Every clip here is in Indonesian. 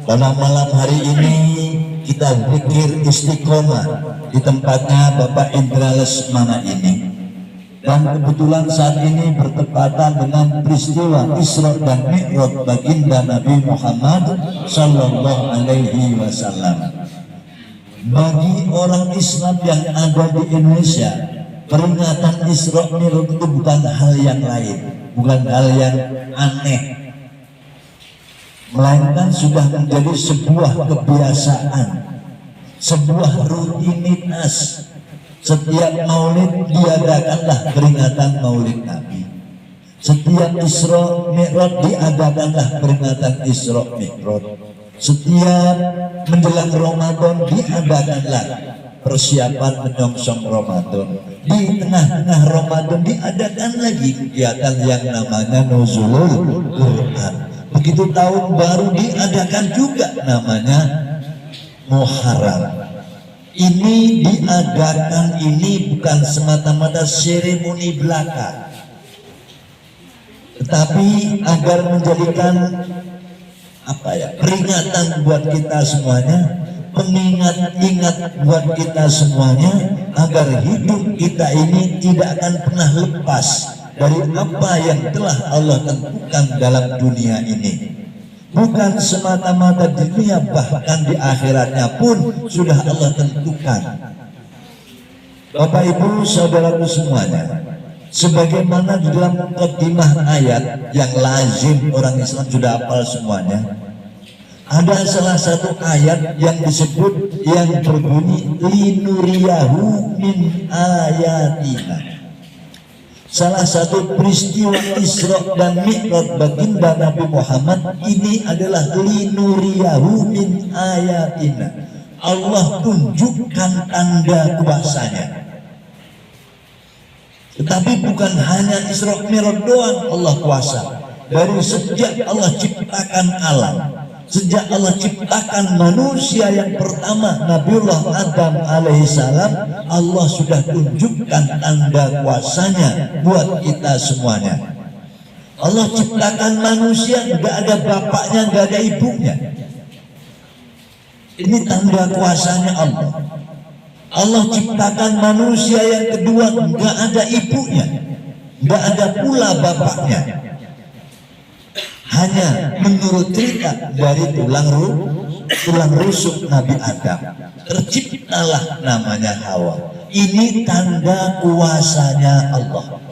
Pada malam hari ini kita zikir istiqomah di tempatnya Bapak Indra Lesmana ini. Dan kebetulan saat ini bertepatan dengan peristiwa Isra dan Mi'raj baginda Nabi Muhammad Sallallahu Alaihi Wasallam. Bagi orang Islam yang ada di Indonesia, peringatan Isra Mi'raj itu bukan hal yang lain, bukan hal yang aneh, melainkan sudah menjadi sebuah kebiasaan, sebuah rutinitas. Setiap maulid diadakanlah peringatan maulid Nabi. Setiap Isra Mi'raj diadakanlah peringatan Isra Mi'raj. Setiap menjelang Ramadan diadakanlah persiapan menyongsong Ramadan. Di tengah-tengah Ramadan diadakan lagi kegiatan yang namanya Nuzulul Quran. Begitu tahun baru diadakan juga namanya Muharram. Ini diadakan ini bukan semata-mata seremoni belaka, tetapi agar menjadikan peringatan buat kita semuanya, pengingat-ingat buat kita semuanya, agar hidup kita ini tidak akan pernah lepas dari apa yang telah Allah tentukan dalam dunia ini. Bukan semata-mata di dunia, bahkan di akhiratnya pun sudah Allah tentukan. Bapak Ibu saudaraku semuanya, sebagaimana di dalam mukadimah ayat yang lazim orang Islam sudah hafal semuanya, ada salah satu ayat yang disebut yang berbunyi linuriyahu min ayatina. Salah satu peristiwa Isra dan Mi'raj baginda Nabi Muhammad ini adalah linuriyahu min ayatina. Allah tunjukkan tanda kuasanya. Tetapi bukan hanya Isra Mi'raj doang Allah kuasa. Dari sejak Allah ciptakan alam, sejak Allah ciptakan manusia yang pertama Nabiullah Adam alaihissalam, Allah sudah tunjukkan tanda kuasanya buat kita semuanya. Allah ciptakan manusia nggak ada bapaknya, nggak ada ibunya. Ini tanda kuasanya Allah. Allah ciptakan manusia yang kedua nggak ada ibunya, nggak ada pula bapaknya. Hanya menurut cerita dari tulang rusuk Nabi Adam terciptalah namanya Hawa. Ini tanda kuasanya Allah.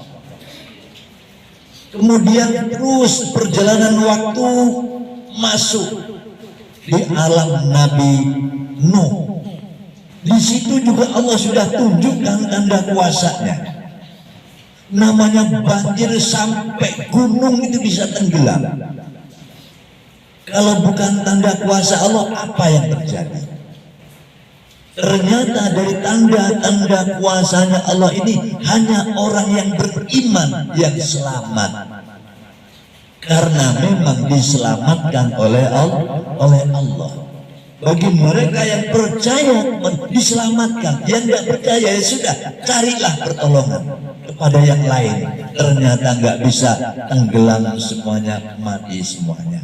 Kemudian terus perjalanan waktu masuk di alam Nabi Nuh. Di situ juga Allah sudah tunjukkan tanda kuasanya. Namanya banjir sampai gunung itu bisa tenggelam. Kalau bukan tanda kuasa Allah, apa yang terjadi? Ternyata dari tanda-tanda kuasanya Allah ini hanya orang yang beriman yang selamat. Karena memang diselamatkan oleh Allah. Bagi mereka yang percaya diselamatkan, yang tidak percaya ya sudah, carilah pertolongan kepada yang lain. Ternyata nggak bisa, tenggelam semuanya, mati semuanya.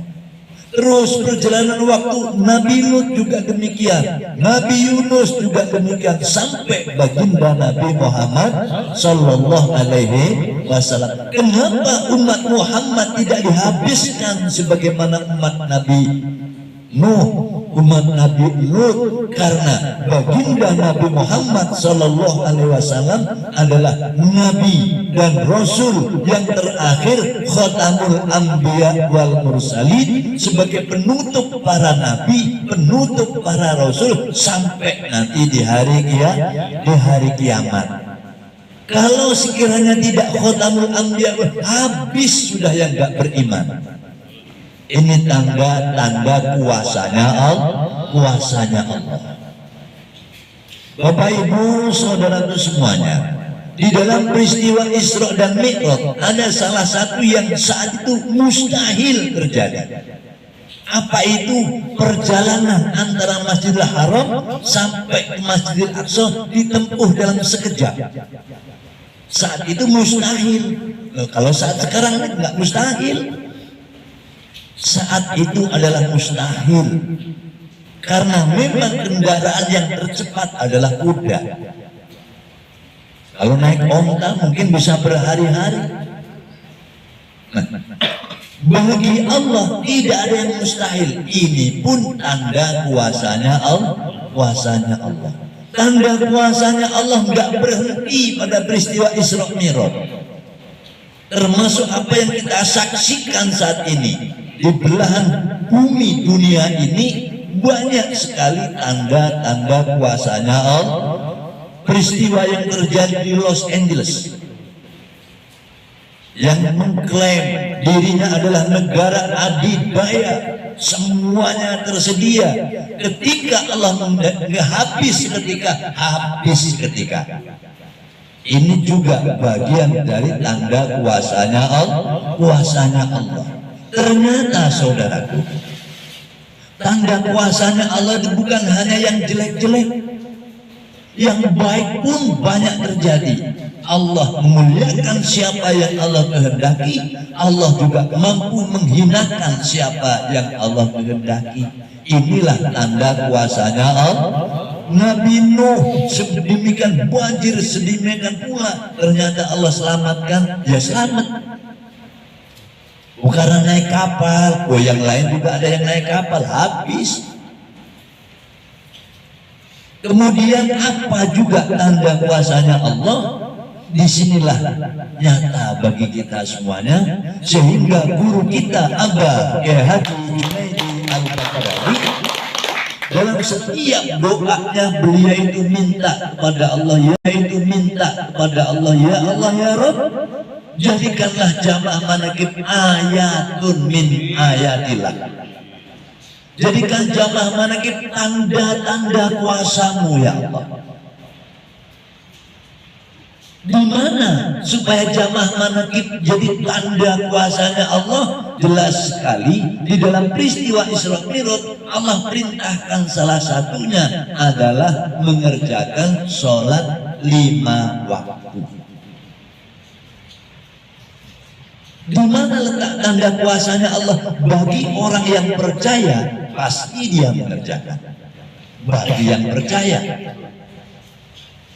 Terus perjalanan waktu Nabi Lut juga demikian, Nabi Yunus juga demikian, sampai baginda Nabi Muhammad Sallallahu Alaihi Wasallam. Kenapa umat Muhammad tidak dihabiskan sebagaimana umat Nabi Nuh, umat Nabi Lut? Karena baginda Nabi Muhammad Sallallahu Alaihi Wasallam adalah Nabi dan Rasul yang terakhir, Khatamul Anbiya wal Mursalin, sebagai penutup para Nabi, penutup para Rasul sampai nanti di hari kiamat. Kalau sekiranya tidak Khatamul Anbiya, habis sudah yang gak beriman. Ini tanda-tanda kuasanya Allah. Bapak Ibu saudaraku semuanya, di dalam peristiwa Isra dan Mi'raj ada salah satu yang saat itu mustahil terjadi. Apa itu? Perjalanan antara Masjidil Haram sampai ke Masjidil Aqsa ditempuh dalam sekejap. Saat itu mustahil. Kalau saat sekarang nggak mustahil. saat itu adalah mustahil, karena memang kendaraan yang tercepat adalah kuda. Kalau naik onta mungkin bisa berhari-hari. Nah, bagi Allah tidak ada yang mustahil. Ini pun tanda kuasanya Allah. Tanda kuasanya Allah nggak berhenti pada peristiwa Isra Mi'raj. Termasuk apa yang kita saksikan saat ini di belahan bumi dunia ini, banyak sekali tanda-tanda kuasanya Allah. Peristiwa yang terjadi di Los Angeles, yang mengklaim dirinya adalah negara adidaya, semuanya tersedia, ketika Allah habis ketika. Ini juga bagian dari tanda kuasanya Allah. Ternyata saudaraku, tanda kuasanya Allah itu bukan hanya yang jelek-jelek, yang baik pun banyak terjadi. Allah memuliakan siapa yang Allah kehendaki, Allah juga mampu menghinakan siapa yang Allah kehendaki. Inilah tanda kuasanya Allah. Nabi Nuh sedemikian banjir, sedemikian pula ternyata Allah selamatkan, ya selamat. Bukan naik kapal, yang lain juga ada yang naik kapal, habis. Kemudian apa juga tanda kuasanya Allah? Disinilah nyata bagi kita semuanya, sehingga guru kita Abah Haji Junaidi Al-Baghdadi dalam setiap doanya beliau itu minta kepada Allah, ya Allah ya Rabb, jadikanlah jamaah manaqib ayatun min ayatillah. Jadikan jamaah manaqib tanda-tanda kuasamu ya Allah. Di mana supaya jamaah manaqib jadi tanda kuasanya Allah? Jelas sekali di dalam peristiwa Isra Mi'raj, Allah perintahkan salah satunya adalah mengerjakan sholat 5 waktu. Di mana letak tanda kuasanya Allah? Bagi orang yang percaya, pasti dia mengerjakan. Bagi yang percaya,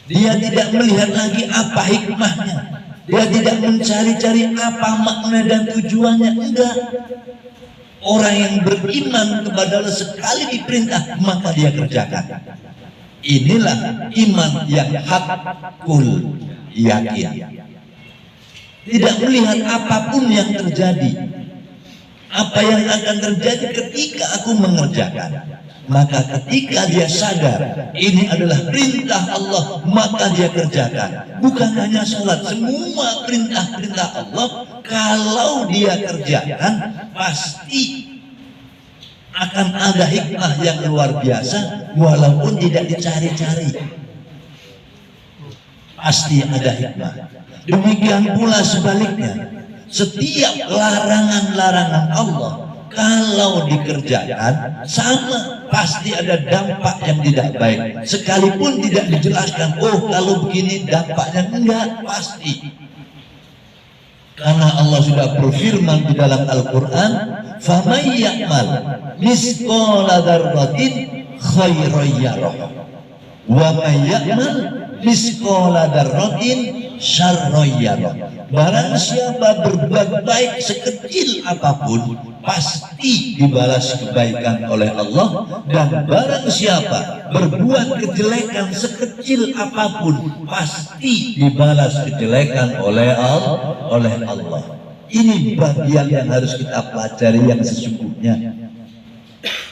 dia tidak melihat lagi apa hikmahnya, dia tidak mencari-cari apa makna dan tujuannya. Enggak. Orang yang beriman kepada Allah sekali diperintah maka dia kerjakan. Inilah iman yang hakul yakin. Tidak melihat apapun yang terjadi, apa yang akan terjadi ketika aku mengerjakan. Maka ketika dia sadar ini adalah perintah Allah, maka dia kerjakan. Bukan hanya sholat, semua perintah-perintah Allah kalau dia kerjakan pasti akan ada hikmah yang luar biasa, walaupun tidak dicari-cari. Pasti ada hikmah. Demikian pula sebaliknya, setiap larangan-larangan Allah kalau dikerjakan sama, pasti ada dampak yang tidak baik. Sekalipun tidak dijelaskan, oh kalau begini dampaknya, enggak, pasti. Karena Allah sudah berfirman di dalam Al-Quran, فَمَنْ يَعْمَلْ مِثْقَالَ ذَرَّةٍ خَيْرًا يَرَهُ وَمَنْ يَعْمَلْ مِثْقَالَ ذَرَّةٍ syarran yarah. Barang siapa berbuat baik sekecil apapun, pasti dibalas kebaikan oleh Allah. Dan barang siapa berbuat kejelekan sekecil apapun, pasti dibalas kejelekan oleh Allah. Ini bagian yang harus kita pelajari yang sesungguhnya.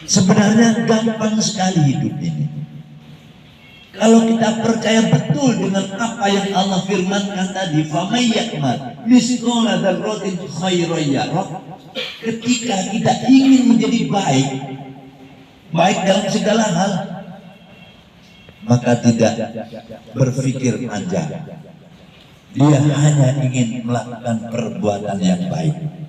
Sebenarnya gampang sekali hidup ini. Kalau kita percaya betul dengan apa yang Allah firmankan tadi, فَمَنْ يَعْمَلْ مِثْقَالَ ذَرَّةٍ خَيْرًا يَرَهُ, ketika kita ingin menjadi baik dalam segala hal, maka tidak berpikir panjang. Dia hanya ingin melakukan perbuatan yang baik.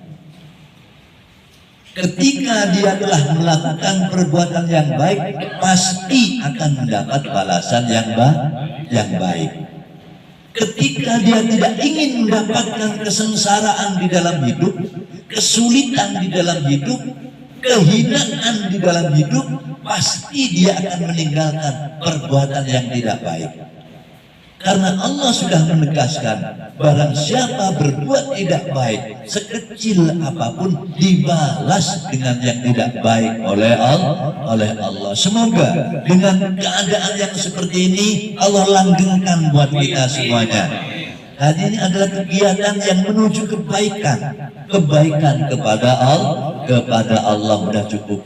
Ketika dia telah melakukan perbuatan yang baik, pasti akan mendapat balasan yang baik. Ketika dia tidak ingin mendapatkan kesengsaraan di dalam hidup, kesulitan di dalam hidup, kehinaan di dalam hidup, pasti dia akan meninggalkan perbuatan yang tidak baik. Karena Allah sudah menegaskan, barang siapa berbuat tidak baik, sekecil apapun dibalas dengan yang tidak baik oleh Allah. Semoga dengan keadaan yang seperti ini Allah langgengkan buat kita semuanya. Hari ini adalah kegiatan yang menuju kebaikan kepada Allah sudah cukup.